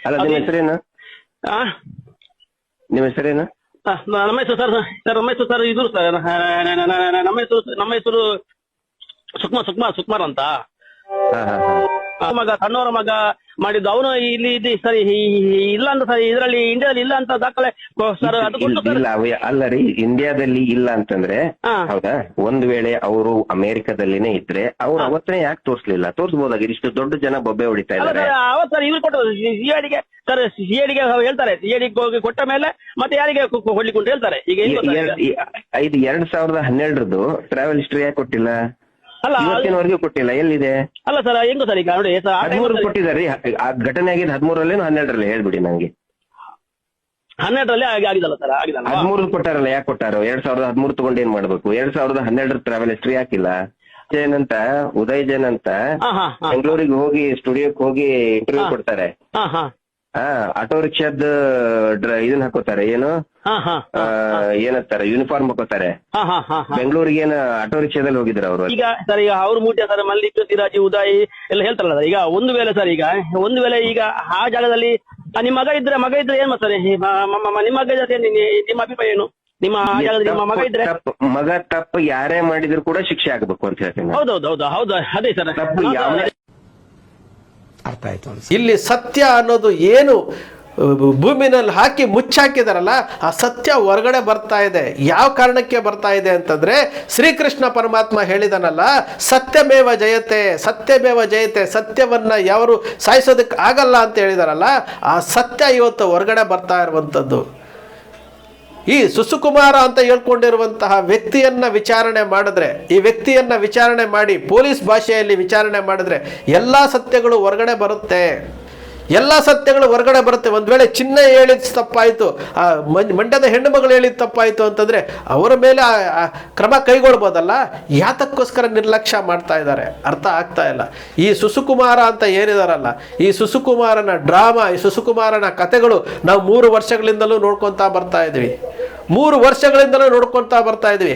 ಅಲ್ಲ ನಿಮ್ಮ ಹೆಸರೇನು? ನಿಮ್ಮ ಹೆಸರೇನು? ನಮ್ಮ ಹೆಸರು ಸರ್ ನಮ್ಮ ಹೆಸರು ಸರ್ ಇದು ಸರ್ ನಮ್ಮ ಹೆಸರು ಸುಕ್ಮಾರ್ ಅಂತ. ಮಗ ಸಣ್ಣವರ ಮಗ ಮಾಡಿದ್ದು ಅವನು ಇಲ್ಲಿ ಸರಿ ಇಲ್ಲ ಅಂತ ಸರ್ ಇದರಲ್ಲಿ ಇಂಡಿಯಾದಲ್ಲಿ ಇಲ್ಲ ಅಂತ ದಾಖಲೆ ಸರ್. ಅಲ್ಲ ರೀ, ಇಂಡಿಯಾದಲ್ಲಿ ಇಲ್ಲ ಅಂತಂದ್ರೆ ಹೌದಾ, ಒಂದ್ ವೇಳೆ ಅವರು ಅಮೆರಿಕದಲ್ಲಿನೇ ಇದ್ರೆ ಅವ್ರು ಅವತ್ತೇ ಯಾಕೆ ತೋರ್ಸ್ಲಿಲ್ಲ? ತೋರ್ಸ್ಬೋದಾಗಿ, ಇಷ್ಟು ದೊಡ್ಡ ಜನ ಬೊಬ್ಬೆ ಹೊಡಿತಾ ಇದ್ದಾರೆ. ಅವತ್ತು ಸರ್ ಇವ್ರು ಕೊಟ್ಟು ಸಿಐಡಿಗೆ ಸರ್, ಸಿಐಡಿಗೆ ಹೇಳ್ತಾರೆ, ಸಿಐಡಿಗೆ ಹೋಗಿ ಕೊಟ್ಟ ಮೇಲೆ ಮತ್ತೆ ಯಾರಿಗೆ ಕೊಡ್ಲಿಕ್ಕೆ ಅಂತ ಹೇಳ್ತಾರೆ. ಈಗ 2012 ಟ್ರಾವೆಲ್ ಹಿಸ್ಟ್ರಿ ಯಾಕೆ ಕೊಟ್ಟಿಲ್ಲ? ಅಲ್ಲ ಇವತ್ತಿನವರೆಗೂ ಕೊಟ್ಟಿಲ್ಲ, ಎಲ್ಲಿದೆ? ಅಲ್ಲ ಸರ್ ಹೆಂಗು ಸರ್ ಈಗ ನೋಡಿ 13 ಕೊಟ್ಟಿದ್ದಾರೆ. ಆ ಘಟನೆ ಆಗಿದ್ದು 13 12 ಹೇಳ್ಬಿಡಿ ನಂಗೆ. 12 ಆಗಿದಲ್ಲ ಸರ್, ಆಗಿದಲ್ಲ. 13 ಕೊಟ್ಟಾರಲ್ಲ, ಯಾಕೆ ಕೊಟ್ಟಾರೋ? 2013 ತಗೊಂಡು ಏನ್ ಮಾಡ್ಬೇಕು? 2012 ಟ್ರಾವೆಲ್ ಹಿಸ್ಟ್ರಿ ಯಾಕಿಲ್ಲ? ಏನಂತ ಉದಯ್ ಜೈನ್ ಅಂತ ಬೆಂಗಳೂರಿಗೆ ಹೋಗಿ ಸ್ಟುಡಿಯೋಕ್ ಹೋಗಿ ಇಂಟರ್ವ್ಯೂ ಕೊಡ್ತಾರೆ. ಆಟೋ ರಿಕ್ಷಾದ ಇದನ್ನ ಹಾಕೋತಾರೆ, ಏನು ಏನಂತಾರೆ, ಯೂನಿಫಾರ್ಮ್ ಹಾಕೋತಾರೆ. ಬೆಂಗಳೂರಿಗೆ ಏನ ಆಟೋ ರಿಕ್ಷಾದಲ್ಲಿ ಹೋಗಿದ್ರು ಅವರು. ಈಗ ಸರ್ ಈಗ ಅವ್ರ ಮೂಟೆ ಸರ್ ಮಲ್ಲಿಕ್ ಸಿರಾಜಿ ಉದಯ್ ಎಲ್ಲ ಹೇಳ್ತಾರಲ್ಲ. ಈಗ ಒಂದು ವೇಳೆ ಸರ್ ಒಂದು ವೇಳೆ ಈಗ ಆ ಜಾಗದಲ್ಲಿ ನಿಮ್ಮ ಮಗ ಇದ್ರೆ ಏನ್ ಮಾಡ್ತಾರೆ? ನಿಮ್ಮ ಮಗ ಜೊತೆ ನಿಮ್ಮ ಅಭಿಪ್ರಾಯ ಏನು? ನಿಮ್ಮ ನಿಮ್ಮ ಮಗ ಇದ್ರೆ ತಪ್ಪು ಯಾರೇ ಮಾಡಿದ್ರು ಕೂಡ ಶಿಕ್ಷೆ ಆಗಬೇಕು ಅಂತ ಹೇಳ್ತೀನಿ. ಹೌದು ಅದೇ ಸರ್. ತಪ್ಪು ಯಾವ ಅರ್ಥ ಆಯ್ತು. ಇಲ್ಲಿ ಸತ್ಯ ಅನ್ನೋದು ಏನು ಭೂಮಿನಲ್ಲಿ ಹಾಕಿ ಮುಚ್ಚಾಕಿದಾರಲ್ಲ, ಆ ಸತ್ಯ ಹೊರಗಡೆ ಬರ್ತಾ ಇದೆ. ಯಾವ ಕಾರಣಕ್ಕೆ ಬರ್ತಾ ಇದೆ ಅಂತಂದ್ರೆ, ಶ್ರೀಕೃಷ್ಣ ಪರಮಾತ್ಮ ಹೇಳಿದನಲ್ಲ, ಸತ್ಯಮೇವ ಜಯತೆ, ಸತ್ಯಮೇವ ಜಯತೆ, ಸತ್ಯವನ್ನ ಯಾರು ಸಾಯಿಸೋದಕ್ಕೆ ಆಗಲ್ಲ ಅಂತ ಹೇಳಿದಾರಲ್ಲ, ಆ ಸತ್ಯ ಇವತ್ತು ಹೊರಗಡೆ ಬರ್ತಾ ಇರುವಂಥದ್ದು. ಈ ಸುಸುಕುಮಾರ ಅಂತ ಹೇಳ್ಕೊಂಡಿರುವಂತಹ ವ್ಯಕ್ತಿಯನ್ನ ವಿಚಾರಣೆ ಮಾಡಿದ್ರೆ, ಈ ವ್ಯಕ್ತಿಯನ್ನ ವಿಚಾರಣೆ ಮಾಡಿ ಪೊಲೀಸ್ ಭಾಷೆಯಲ್ಲಿ ವಿಚಾರಣೆ ಮಾಡಿದ್ರೆ ಎಲ್ಲ ಸತ್ಯಗಳು ಹೊರಗಡೆ ಬರುತ್ತೆ. ಎಲ್ಲ ಸತ್ಯಗಳು ಹೊರಗಡೆ ಬರುತ್ತೆ. ಒಂದು ವೇಳೆ ಚಿನ್ನ ಹೇಳಿದ ತಪ್ಪಾಯಿತು, ಮಂಡ್ಯದ ಹೆಣ್ಣು ಮಗಳು ಹೇಳಿದ ತಪ್ಪಾಯಿತು ಅಂತಂದರೆ ಅವರ ಮೇಲೆ ಕ್ರಮ ಕೈಗೊಳ್ಬೋದಲ್ಲ. ಯಾತಕ್ಕೋಸ್ಕರ ನಿರ್ಲಕ್ಷ್ಯ ಮಾಡ್ತಾ ಇದ್ದಾರೆ ಅರ್ಥ ಆಗ್ತಾ ಇಲ್ಲ. ಈ ಸುಸುಕುಮಾರ ಅಂತ ಏನಿದಾರಲ್ಲ, ಈ ಸುಸುಕುಮಾರನ ಡ್ರಾಮಾ, ಈ ಸುಸುಕುಮಾರನ ಕಥೆಗಳು ನಾವು 3 ವರ್ಷಗಳಿಂದಲೂ ನೋಡ್ಕೊತಾ ಬರ್ತಾ ಇದ್ವಿ. 3 ವರ್ಷಗಳಿಂದಲೂ ನೋಡ್ಕೊತಾ ಬರ್ತಾ ಇದ್ವಿ.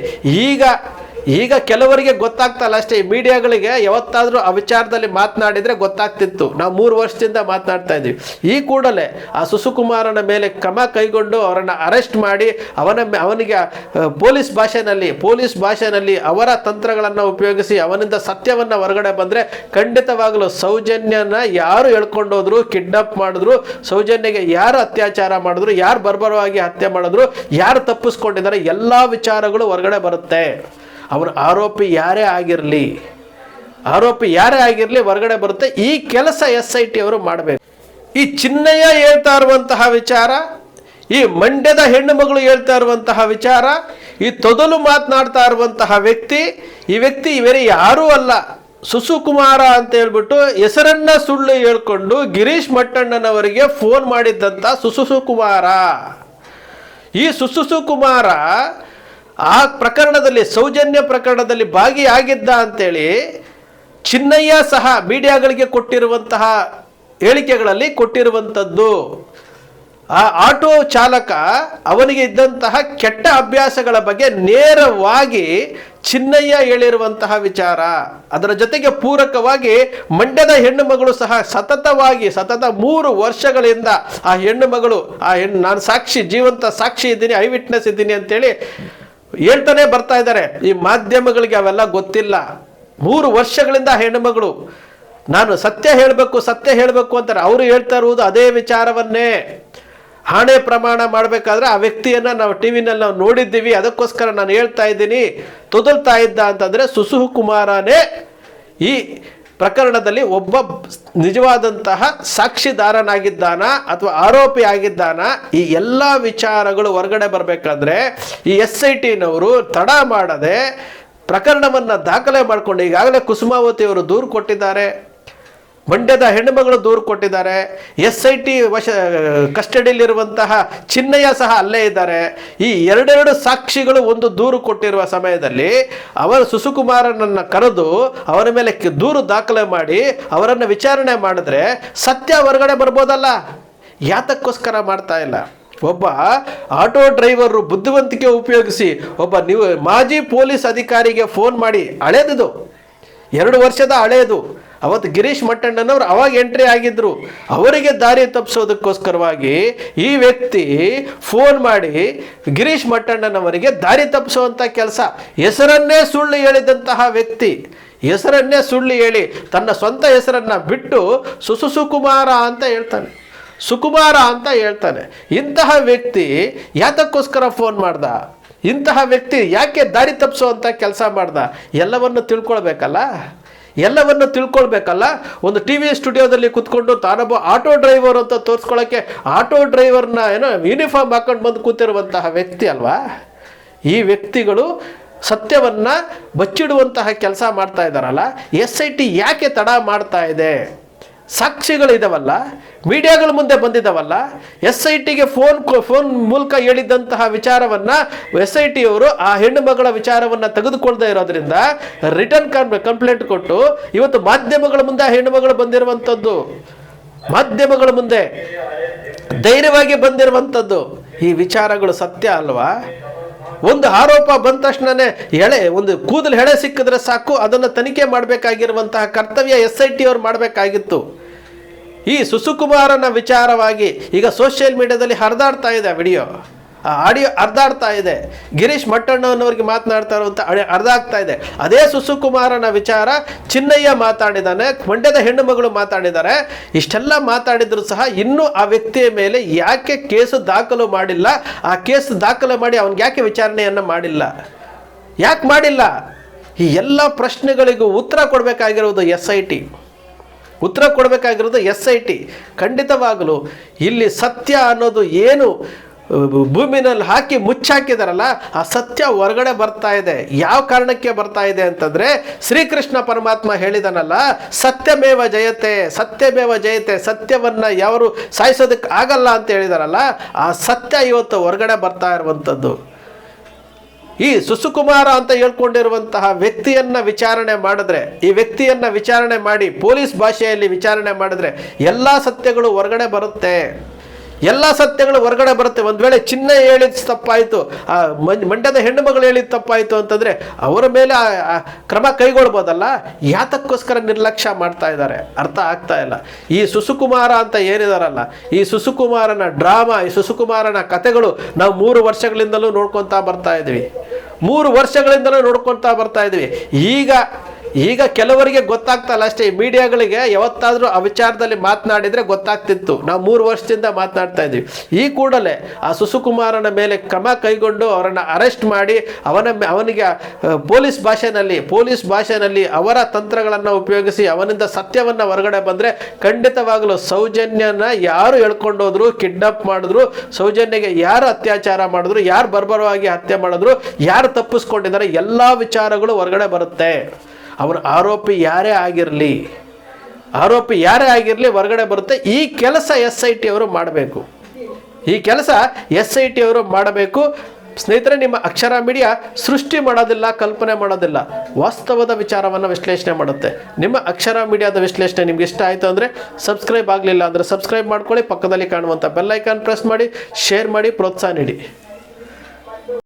ಈಗ ಕೆಲವರಿಗೆ ಗೊತ್ತಾಗ್ತಾ ಇಲ್ಲ ಅಷ್ಟೇ. ಈ ಮೀಡಿಯಾಗಳಿಗೆ ಯಾವತ್ತಾದರೂ ಆ ವಿಚಾರದಲ್ಲಿ ಮಾತನಾಡಿದರೆ ಗೊತ್ತಾಗ್ತಿತ್ತು. ನಾವು 3 ವರ್ಷದಿಂದ ಮಾತನಾಡ್ತಾ ಇದ್ವಿ. ಈ ಕೂಡಲೇ ಆ ಸುಸುಕುಮಾರನ ಮೇಲೆ ಕ್ರಮ ಕೈಗೊಂಡು ಅವರನ್ನು ಅರೆಸ್ಟ್ ಮಾಡಿ ಅವನಿಗೆ ಪೊಲೀಸ್ ಭಾಷೆನಲ್ಲಿ ಅವರ ತಂತ್ರಗಳನ್ನು ಉಪಯೋಗಿಸಿ ಅವನಿಂದ ಸತ್ಯವನ್ನು ಹೊರಗಡೆ ಬಂದರೆ ಖಂಡಿತವಾಗಲೂ ಸೌಜನ್ಯನ ಯಾರು ಎಳ್ಕೊಂಡೋದ್ರು, ಕಿಡ್ನಾಪ್ ಮಾಡಿದ್ರು, ಸೌಜನ್ಯಗೆ ಯಾರು ಅತ್ಯಾಚಾರ ಮಾಡಿದ್ರು, ಯಾರು ಬರ್ಬರವಾಗಿ ಹತ್ಯೆ ಮಾಡಿದ್ರು, ಯಾರು ತಪ್ಪಿಸ್ಕೊಂಡಿದ್ದಾರೆ, ಎಲ್ಲ ವಿಚಾರಗಳು ಹೊರಗಡೆ ಬರುತ್ತೆ. ಅವನು ಆರೋಪಿ ಯಾರೇ ಆಗಿರಲಿ ಹೊರಗಡೆ ಬರುತ್ತೆ. ಈ ಕೆಲಸ SIT ಅವರು ಮಾಡಬೇಕು. ಈ ಚಿನ್ನಯ್ಯ ಹೇಳ್ತಾ ಇರುವಂತಹ ವಿಚಾರ, ಈ ಮಂಡ್ಯದ ಹೆಣ್ಣು ಮಗಳು ಹೇಳ್ತಾ ಇರುವಂತಹ ವಿಚಾರ, ಈ ತೊದಲು ಮಾತನಾಡ್ತಾ ಇರುವಂತಹ ವ್ಯಕ್ತಿ, ಈ ವ್ಯಕ್ತಿ ಬೇರೆ ಯಾರೂ ಅಲ್ಲ, ಸುಸುಕುಮಾರ ಅಂತ ಹೇಳ್ಬಿಟ್ಟು ಹೆಸರನ್ನ ಸುಳ್ಳು ಹೇಳ್ಕೊಂಡು ಗಿರೀಶ್ ಮಟ್ಟಣ್ಣನವರಿಗೆ ಫೋನ್ ಮಾಡಿದ್ದಂಥ ಸುಸುಕುಮಾರ. ಈ ಸುಸುಕುಮಾರ ಆ ಪ್ರಕರಣದಲ್ಲಿ, ಸೌಜನ್ಯ ಪ್ರಕರಣದಲ್ಲಿ ಭಾಗಿಯಾಗಿದ್ದ ಅಂತೇಳಿ ಚಿನ್ನಯ್ಯ ಸಹ ಮೀಡಿಯಾಗಳಿಗೆ ಕೊಟ್ಟಿರುವಂತಹ ಹೇಳಿಕೆಗಳಲ್ಲಿ ಕೊಟ್ಟಿರುವಂಥದ್ದು. ಆ ಆಟೋ ಚಾಲಕ ಅವನಿಗೆ ಇದ್ದಂತಹ ಕೆಟ್ಟ ಅಭ್ಯಾಸಗಳ ಬಗ್ಗೆ ನೇರವಾಗಿ ಚಿನ್ನಯ್ಯ ಹೇಳಿರುವಂತಹ ವಿಚಾರ. ಅದರ ಜೊತೆಗೆ ಪೂರಕವಾಗಿ ಮಂಡ್ಯದ ಹೆಣ್ಣು ಮಗಳು ಸಹ ಸತತ 3 ವರ್ಷಗಳಿಂದ ಆ ಹೆಣ್ಣು ಮಗಳು, ನಾನು ಜೀವಂತ ಸಾಕ್ಷಿ ಇದ್ದೀನಿ, ಐ ವಿಟ್ನೆಸ್ ಇದ್ದೀನಿ ಅಂತೇಳಿ ಹೇಳ್ತಾನೆ ಬರ್ತಾ ಇದ್ದಾರೆ. ಈ ಮಾಧ್ಯಮಗಳಿಗೆ ಅವೆಲ್ಲ ಗೊತ್ತಿಲ್ಲ. 3 ವರ್ಷಗಳಿಂದ ಹೆಣ್ಣುಮಗಳು ನಾನು ಸತ್ಯ ಹೇಳಬೇಕು ಅಂತಾರೆ. ಅವರು ಹೇಳ್ತಾ ಇರುವುದು ಅದೇ ವಿಚಾರವನ್ನೇ. ಹಣೆ ಪ್ರಮಾಣ ಮಾಡಬೇಕಾದ್ರೆ ಆ ವ್ಯಕ್ತಿಯನ್ನು ನಾವು ಟಿವಿನಲ್ಲಿ ನಾವು ನೋಡಿದ್ದೀವಿ, ಅದಕ್ಕೋಸ್ಕರ ನಾನು ಹೇಳ್ತಾ ಇದ್ದೀನಿ. ತೊದಲ್ತಾ ಇದ್ದ ಅಂತಂದರೆ ಸುಸುಕುಮಾರನೇ ಈ ಪ್ರಕರಣದಲ್ಲಿ ಒಬ್ಬ ನಿಜವಾದಂತಹ ಸಾಕ್ಷಿದಾರನಾಗಿದ್ದಾನ ಅಥವಾ ಆರೋಪಿ ಆಗಿದ್ದಾನ, ಈ ಎಲ್ಲ ವಿಚಾರಗಳು ಹೊರಗಡೆ ಬರಬೇಕಾದ್ರೆ ಈ SITನವರು ತಡ ಮಾಡದೆ ಪ್ರಕರಣವನ್ನು ದಾಖಲೆ ಮಾಡಿಕೊಂಡು, ಈಗಾಗಲೇ ಕುಸುಮಾವತಿ ಅವರು ದೂರು ಕೊಟ್ಟಿದ್ದಾರೆ, ಮಂಡ್ಯದ ಹೆಣ್ಣುಮಗಳು ದೂರು ಕೊಟ್ಟಿದ್ದಾರೆ, SIT ಕಸ್ಟಡಿಯಲ್ಲಿರುವಂತಹ ಚಿನ್ನಯ್ಯ ಸಹ ಅಲ್ಲೇ ಇದ್ದಾರೆ. ಈ ಎರಡೆರಡು ಸಾಕ್ಷಿಗಳು ಒಂದು ದೂರು ಕೊಟ್ಟಿರುವ ಸಮಯದಲ್ಲಿ ಅವರು ಸುಸುಕುಮಾರನನ್ನು ಕರೆದು ಅವರ ಮೇಲೆ ದೂರು ದಾಖಲೆ ಮಾಡಿ ಅವರನ್ನು ವಿಚಾರಣೆ ಮಾಡಿದ್ರೆ ಸತ್ಯ ಹೊರಗಡೆ ಬರ್ಬೋದಲ್ಲ. ಯಾತಕ್ಕೋಸ್ಕರ ಮಾಡ್ತಾ ಇಲ್ಲ? ಒಬ್ಬ ಆಟೋ ಡ್ರೈವರು ಬುದ್ಧಿವಂತಿಕೆ ಉಪಯೋಗಿಸಿ ಒಬ್ಬ ಮಾಜಿ ಪೊಲೀಸ್ ಅಧಿಕಾರಿಗೆ ಫೋನ್ ಮಾಡಿ, ಹಳೇದಿದು 2 ವರ್ಷದ ಹಳೇದು, ಅವತ್ತು ಗಿರೀಶ್ ಮಟ್ಟಣ್ಣನವರು ಅವಾಗ ಎಂಟ್ರಿ ಆಗಿದ್ರು. ಅವರಿಗೆ ದಾರಿ ತಪ್ಪಿಸೋದಕ್ಕೋಸ್ಕರವಾಗಿ ಈ ವ್ಯಕ್ತಿ ಫೋನ್ ಮಾಡಿ ಗಿರೀಶ್ ಮಟ್ಟಣ್ಣನವರಿಗೆ ದಾರಿ ತಪ್ಪಿಸುವಂಥ ಕೆಲಸ, ಹೆಸರನ್ನೇ ಸುಳ್ಳು ಹೇಳಿದಂತಹ ವ್ಯಕ್ತಿ, ಹೆಸರನ್ನೇ ಸುಳ್ಳು ಹೇಳಿ ತನ್ನ ಸ್ವಂತ ಹೆಸರನ್ನು ಬಿಟ್ಟು ಸುಕುಮಾರ ಅಂತ ಹೇಳ್ತಾನೆ, ಸುಕುಮಾರ ಅಂತ ಹೇಳ್ತಾನೆ. ಇಂತಹ ವ್ಯಕ್ತಿ ಯಾತಕ್ಕೋಸ್ಕರ ಫೋನ್ ಮಾಡ್ದ? ಇಂತಹ ವ್ಯಕ್ತಿ ಯಾಕೆ ದಾರಿ ತಪ್ಪಿಸುವಂಥ ಕೆಲಸ ಮಾಡ್ದ? ಎಲ್ಲವನ್ನು ತಿಳ್ಕೊಳ್ಬೇಕಲ್ಲ. ಒಂದು ಟಿ ವಿ ಸ್ಟುಡಿಯೋದಲ್ಲಿ ಕುತ್ಕೊಂಡು ತಾನೊಬ್ಬ ಆಟೋ ಡ್ರೈವರ್ ಅಂತ ತೋರಿಸ್ಕೊಳ್ಳೋಕ್ಕೆ ಆಟೋ ಡ್ರೈವರ್ನ ಯೂನಿಫಾರ್ಮ್ ಹಾಕೊಂಡು ಬಂದು ಕೂತಿರುವಂತಹ ವ್ಯಕ್ತಿ ಅಲ್ವಾ? ಈ ವ್ಯಕ್ತಿಗಳು ಸತ್ಯವನ್ನು ಬಚ್ಚಿಡುವಂತಹ ಕೆಲಸ ಮಾಡ್ತಾ ಇದ್ದಾರಲ್ಲ. SIT ಯಾಕೆ ತಡ ಮಾಡ್ತಾ ಇದೆ? ಸಾಕ್ಷಿಗಳಿದಾವಲ್ಲ, ಮೀಡಿಯಾಗಳ ಮುಂದೆ ಬಂದಿದ್ದಾವಲ್ಲ. SITಗೆ ಫೋನ್ ಮೂಲಕ ಹೇಳಿದ್ದಂತಹ ವಿಚಾರವನ್ನು SIT ಅವರು ಆ ಹೆಣ್ಣು ಮಗಳ ವಿಚಾರವನ್ನು ತೆಗೆದುಕೊಳ್ತಾ ಇರೋದ್ರಿಂದ ರಿಟರ್ನ್ ಕಂಪ್ಲೇಂಟ್ ಕೊಟ್ಟು ಇವತ್ತು ಮಾಧ್ಯಮಗಳ ಮುಂದೆ ಆ ಹೆಣ್ಣು ಮಗಳು ಬಂದಿರುವಂಥದ್ದು, ಮಾಧ್ಯಮಗಳ ಮುಂದೆ ಧೈರ್ಯವಾಗಿ ಬಂದಿರುವಂಥದ್ದು. ಈ ವಿಚಾರಗಳು ಸತ್ಯ ಅಲ್ವಾ? ಒಂದು ಆರೋಪ ಬಂದ ತಕ್ಷಣನೇ ಒಂದು ಕೂದಲು ಹೆಳೆ ಸಿಕ್ಕಿದ್ರೆ ಸಾಕು, ಅದನ್ನು ತನಿಖೆ ಮಾಡಬೇಕಾಗಿರುವಂತಹ ಕರ್ತವ್ಯ SIT ಅವರು ಮಾಡಬೇಕಾಗಿತ್ತು. ಈ ಸುಕುಮಾರನ ವಿಚಾರವಾಗಿ ಈಗ ಸೋಷಿಯಲ್ ಮೀಡಿಯಾದಲ್ಲಿ ಹರಿದಾಡ್ತಾ ಇದೆ ವಿಡಿಯೋ, ಆ ಆಡಿಯೋ ಹರಿದಾಡ್ತಾ ಇದೆ. ಗಿರೀಶ್ ಮಟ್ಟಣ್ಣನವರಿಗೆ ಮಾತನಾಡ್ತಾ ಇರುವಂಥ ಹರಿದಾಗ್ತಾ ಇದೆ. ಅದೇ ಸುಕುಮಾರನ ವಿಚಾರ ಚಿನ್ನಯ್ಯ ಮಾತಾಡಿದ್ದಾನೆ, ಮಂಡ್ಯದ ಹೆಣ್ಣು ಮಗಳು ಮಾತಾಡಿದ್ದಾರೆ. ಇಷ್ಟೆಲ್ಲ ಮಾತಾಡಿದ್ರು ಸಹ ಇನ್ನೂ ಆ ವ್ಯಕ್ತಿಯ ಮೇಲೆ ಯಾಕೆ ಕೇಸು ದಾಖಲು ಮಾಡಿಲ್ಲ? ಆ ಕೇಸು ದಾಖಲು ಮಾಡಿ ಅವನಿಗೆ ಯಾಕೆ ವಿಚಾರಣೆಯನ್ನು ಮಾಡಿಲ್ಲ? ಯಾಕೆ ಮಾಡಿಲ್ಲ? ಈ ಎಲ್ಲ ಪ್ರಶ್ನೆಗಳಿಗೂ ಉತ್ತರ ಕೊಡಬೇಕಾಗಿರೋದು SIT. ಖಂಡಿತವಾಗಲೂ ಇಲ್ಲಿ ಸತ್ಯ ಅನ್ನೋದು ಏನು ಭೂಮಿನಲ್ಲಿ ಹಾಕಿ ಮುಚ್ಚಾಕಿದಾರಲ್ಲ, ಆ ಸತ್ಯ ಹೊರಗಡೆ ಬರ್ತಾ ಇದೆ. ಯಾವ ಕಾರಣಕ್ಕೆ ಬರ್ತಾ ಇದೆ ಅಂತಂದರೆ, ಶ್ರೀಕೃಷ್ಣ ಪರಮಾತ್ಮ ಹೇಳಿದನಲ್ಲ, ಸತ್ಯಮೇವ ಜಯತೆ, ಸತ್ಯವನ್ನು ಯಾರು ಸಾಯಿಸೋದಕ್ಕೆ ಆಗಲ್ಲ ಅಂತ ಹೇಳಿದಾರಲ್ಲ, ಆ ಸತ್ಯ ಇವತ್ತು ಹೊರಗಡೆ ಬರ್ತಾ ಇರುವಂಥದ್ದು. ಈ ಸುಕುಮಾರ ಅಂತ ಹೇಳ್ಕೊಂಡಿರುವಂತಹ ವ್ಯಕ್ತಿಯನ್ನು ವಿಚಾರಣೆ ಮಾಡಿದ್ರೆ, ಈ ವ್ಯಕ್ತಿಯನ್ನು ವಿಚಾರಣೆ ಮಾಡಿ ಪೊಲೀಸ್ ಭಾಷೆಯಲ್ಲಿ ವಿಚಾರಣೆ ಮಾಡಿದ್ರೆ ಎಲ್ಲ ಸತ್ಯಗಳು ಹೊರಗಡೆ ಬರುತ್ತೆ. ಒಂದು ವೇಳೆ ಚಿನ್ನ ಹೇಳಿದ ತಪ್ಪಾಯಿತು, ಆ ಮಂಡ್ಯದ ಹೆಣ್ಣು ಮಗಳು ಹೇಳಿದ ತಪ್ಪಾಯಿತು ಅಂತಂದರೆ ಅವರ ಮೇಲೆ ಕ್ರಮ ಕೈಗೊಳ್ಬೋದಲ್ಲ. ಯಾತಕ್ಕೋಸ್ಕರ ನಿರ್ಲಕ್ಷ್ಯ ಮಾಡ್ತಾ ಇದ್ದಾರೆ ಅರ್ಥ ಆಗ್ತಾ ಇಲ್ಲ. ಈ ಸುಕುಮಾರ ಅಂತ ಏನಿದಾರಲ್ಲ, ಈ ಸುಕುಮಾರನ ಡ್ರಾಮಾ, ಈ ಸುಕುಮಾರನ ಕಥೆಗಳು ನಾವು 3 ವರ್ಷಗಳಿಂದಲೂ ನೋಡ್ಕೊತಾ ಬರ್ತಾ ಇದ್ವಿ. ಈಗ ಕೆಲವರಿಗೆ ಗೊತ್ತಾಗ್ತಾ ಇಲ್ಲ ಅಷ್ಟೇ. ಈ ಮೀಡಿಯಾಗಳಿಗೆ ಯಾವತ್ತಾದರೂ ಆ ವಿಚಾರದಲ್ಲಿ ಮಾತನಾಡಿದರೆ ಗೊತ್ತಾಗ್ತಿತ್ತು. ನಾವು 3 ವರ್ಷದಿಂದ ಮಾತನಾಡ್ತಾ ಇದ್ವಿ. ಈ ಕೂಡಲೇ ಆ ಸುಕುಮಾರನ ಮೇಲೆ ಕ್ರಮ ಕೈಗೊಂಡು ಅವರನ್ನು ಅರೆಸ್ಟ್ ಮಾಡಿ ಅವನಿಗೆ ಪೊಲೀಸ್ ಭಾಷೆನಲ್ಲಿ ಅವರ ತಂತ್ರಗಳನ್ನು ಉಪಯೋಗಿಸಿ ಅವನಿಂದ ಸತ್ಯವನ್ನು ಹೊರಗಡೆ ಬಂದರೆ ಖಂಡಿತವಾಗಲೂ ಸೌಜನ್ಯನ ಯಾರು ಎಳ್ಕೊಂಡೋದ್ರು, ಕಿಡ್ನಾಪ್ ಮಾಡಿದ್ರು, ಸೌಜನ್ಯಗೆ ಯಾರು ಅತ್ಯಾಚಾರ ಮಾಡಿದ್ರು, ಯಾರು ಬರ್ಬರವಾಗಿ ಹತ್ಯೆ ಮಾಡಿದ್ರು, ಯಾರು ತಪ್ಪಿಸ್ಕೊಂಡಿದ್ದಾರೆ, ಎಲ್ಲ ವಿಚಾರಗಳು ಹೊರಗಡೆ ಬರುತ್ತೆ. ಅವನ ಆರೋಪಿ ಯಾರೇ ಆಗಿರಲಿ ಹೊರಗಡೆ ಬರುತ್ತೆ. ಈ ಕೆಲಸ SIT ಅವರು ಮಾಡಬೇಕು. ಸ್ನೇಹಿತರೆ, ನಿಮ್ಮ ಅಕ್ಷರ ಮೀಡಿಯಾ ಸೃಷ್ಟಿ ಮಾಡೋದಿಲ್ಲ, ಕಲ್ಪನೆ ಮಾಡೋದಿಲ್ಲ, ವಾಸ್ತವದ ವಿಚಾರವನ್ನು ವಿಶ್ಲೇಷಣೆ ಮಾಡುತ್ತೆ. ನಿಮ್ಮ ಅಕ್ಷರ ಮೀಡಿಯಾದ ವಿಶ್ಲೇಷಣೆ ನಿಮ್ಗೆ ಇಷ್ಟ ಆಯಿತು ಅಂದರೆ ಸಬ್ಸ್ಕ್ರೈಬ್ ಆಗಲಿಲ್ಲ ಅಂದರೆ ಸಬ್ಸ್ಕ್ರೈಬ್ ಮಾಡ್ಕೊಳ್ಳಿ. ಪಕ್ಕದಲ್ಲಿ ಕಾಣುವಂಥ ಬೆಲ್ ಐಕಾನ್ ಪ್ರೆಸ್ ಮಾಡಿ, ಶೇರ್ ಮಾಡಿ, ಪ್ರೋತ್ಸಾಹ ನೀಡಿ.